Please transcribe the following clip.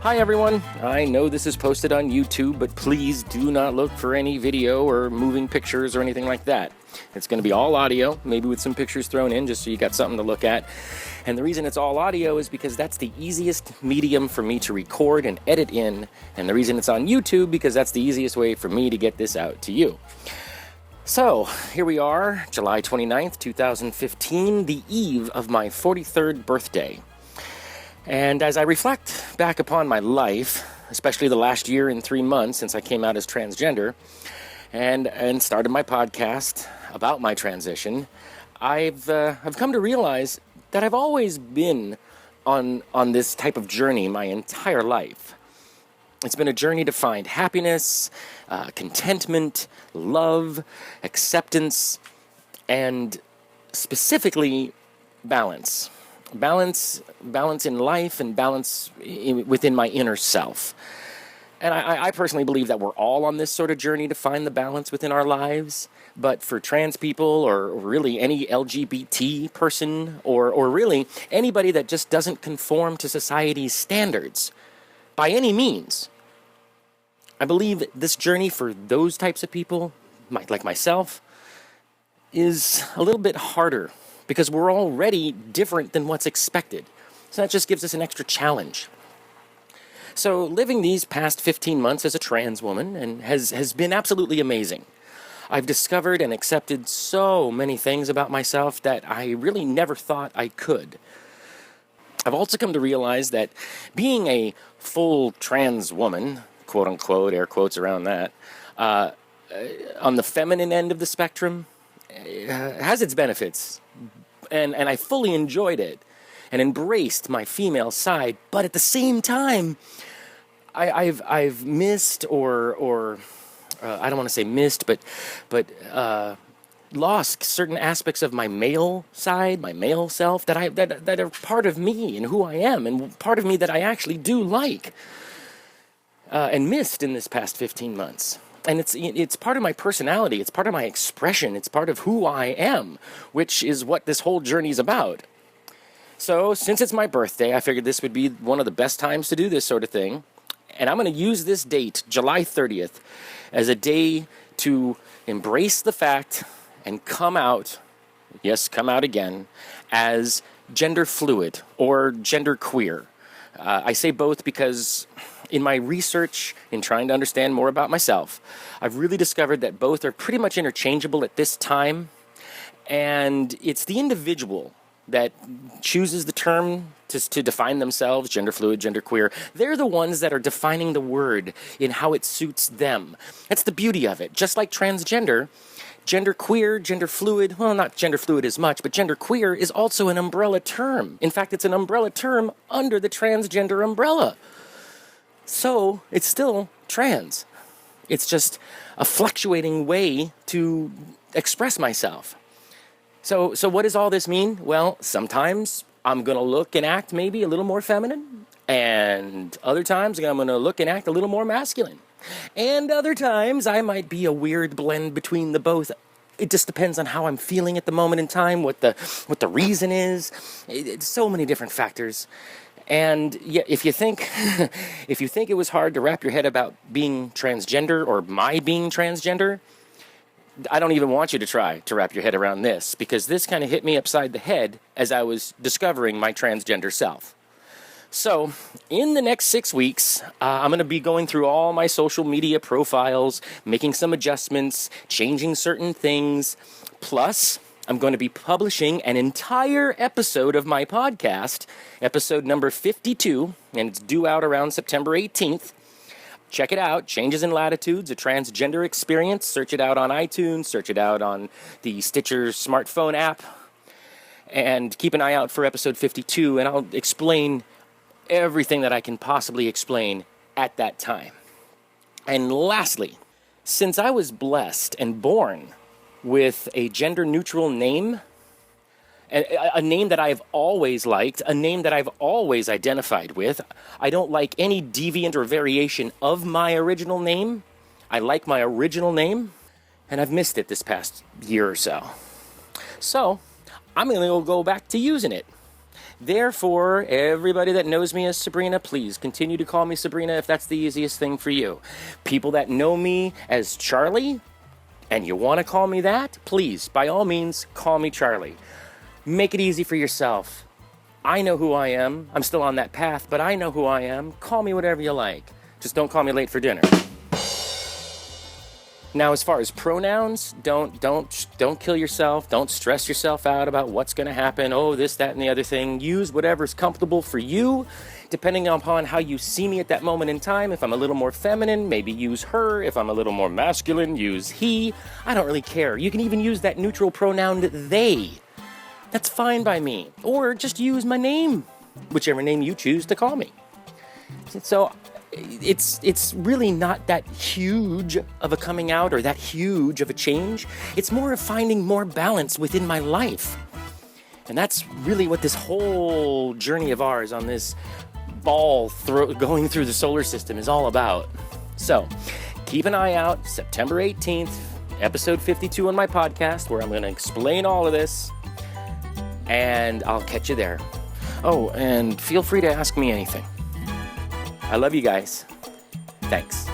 Hi everyone, I know this is posted on YouTube, but please do not look for any video or moving pictures or anything like that. It's going to be all audio, maybe with some pictures thrown in just so you got something to look at. And the reason it's all audio is because that's the easiest medium for me to record and edit in, and the reason it's on YouTube because that's the easiest way for me to get this out to you. So, here we are, July 29th, 2015, the eve of my 43rd birthday. And as I reflect back upon my life, especially the last year and 3 months since I came out as transgender, and started my podcast about my transition, I've come to realize that I've always been on this type of journey my entire life. It's been a journey to find happiness, contentment, love, acceptance, and specifically balance. Balance in life and balance within my inner self. And I personally believe that we're all on this sort of journey to find the balance within our lives. But for trans people, or really any LGBT person, or really anybody that just doesn't conform to society's standards, by any means, I believe this journey for those types of people, like myself, is a little bit harder because we're already different than what's expected. So that just gives us an extra challenge. So living these past 15 months as a trans woman and has been absolutely amazing. I've discovered and accepted so many things about myself that I really never thought I could. I've also come to realize that being a full trans woman, quote unquote, air quotes around that, on the feminine end of the spectrum, has its benefits. And I fully enjoyed it and embraced my female side, but at the same time, I've missed or I don't want to say missed, but lost certain aspects of my male side, my male self that are part of me and who I am, and part of me that I actually do like, and missed in this past 15 months. And it's part of my personality, it's part of my expression, it's part of who I am, which is what this whole journey is about. So, since it's my birthday, I figured this would be one of the best times to do this sort of thing. And I'm going to use this date, July 30th, as a day to embrace the fact and come out again, as gender fluid or genderqueer. I say both because in my research, in trying to understand more about myself, I've really discovered that both are pretty much interchangeable at this time, and it's the individual that chooses the term to define themselves, gender fluid, genderqueer. They're the ones that are defining the word in how it suits them. That's the beauty of it. Just like transgender, genderqueer, gender fluid, well, not gender fluid as much, but genderqueer is also an umbrella term. In fact, it's an umbrella term under the transgender umbrella. So, it's still trans. It's just a fluctuating way to express myself. So what does all this mean? Well, sometimes I'm going to look and act maybe a little more feminine, and other times I'm going to look and act a little more masculine. And other times I might be a weird blend between the both. It just depends on how I'm feeling at the moment in time, what the reason is. It's so many different factors. And yeah, if you think it was hard to wrap your head about being transgender or my being transgender, I don't even want you to try to wrap your head around this, because this kind of hit me upside the head as I was discovering my transgender self. So, in the next 6 weeks, I'm going to be going through all my social media profiles, making some adjustments, changing certain things. Plus, I'm going to be publishing an entire episode of my podcast, episode number 52, and it's due out around September 18th. Check it out, Changes in Latitudes, a Transgender Experience. Search it out on iTunes, search it out on the Stitcher smartphone app, and keep an eye out for episode 52, and I'll explain everything that I can possibly explain at that time. And lastly, since I was blessed and born with a gender-neutral name, a name that I've always liked, a name that I've always identified with. I don't like any deviant or variation of my original name. I like my original name, and I've missed it this past year or so. So, I'm going to go back to using it. Therefore, everybody that knows me as Sabrina, please continue to call me Sabrina if that's the easiest thing for you. People that know me as Charlie, and you want to call me that, please, by all means, call me Charlie. Make it easy for yourself. I know who I am. I'm still on that path, but I know who I am. Call me whatever you like. Just don't call me late for dinner. Now, as far as pronouns, don't kill yourself. Don't stress yourself out about what's going to happen. Oh, this, that, and the other thing. Use whatever's comfortable for you, depending upon how you see me at that moment in time. If I'm a little more feminine, maybe use her. If I'm a little more masculine, use he. I don't really care. You can even use that neutral pronoun they. That's fine by me. Or just use my name, whichever name you choose to call me. So it's really not that huge of a coming out or that huge of a change. It's more of finding more balance within my life. And that's really what this whole journey of ours on this ball going through the solar system is all about. So keep an eye out, September 18th, episode 52 on my podcast, where I'm going to explain all of this, and I'll catch you there. Oh, and feel free to ask me anything. I love you guys. Thanks.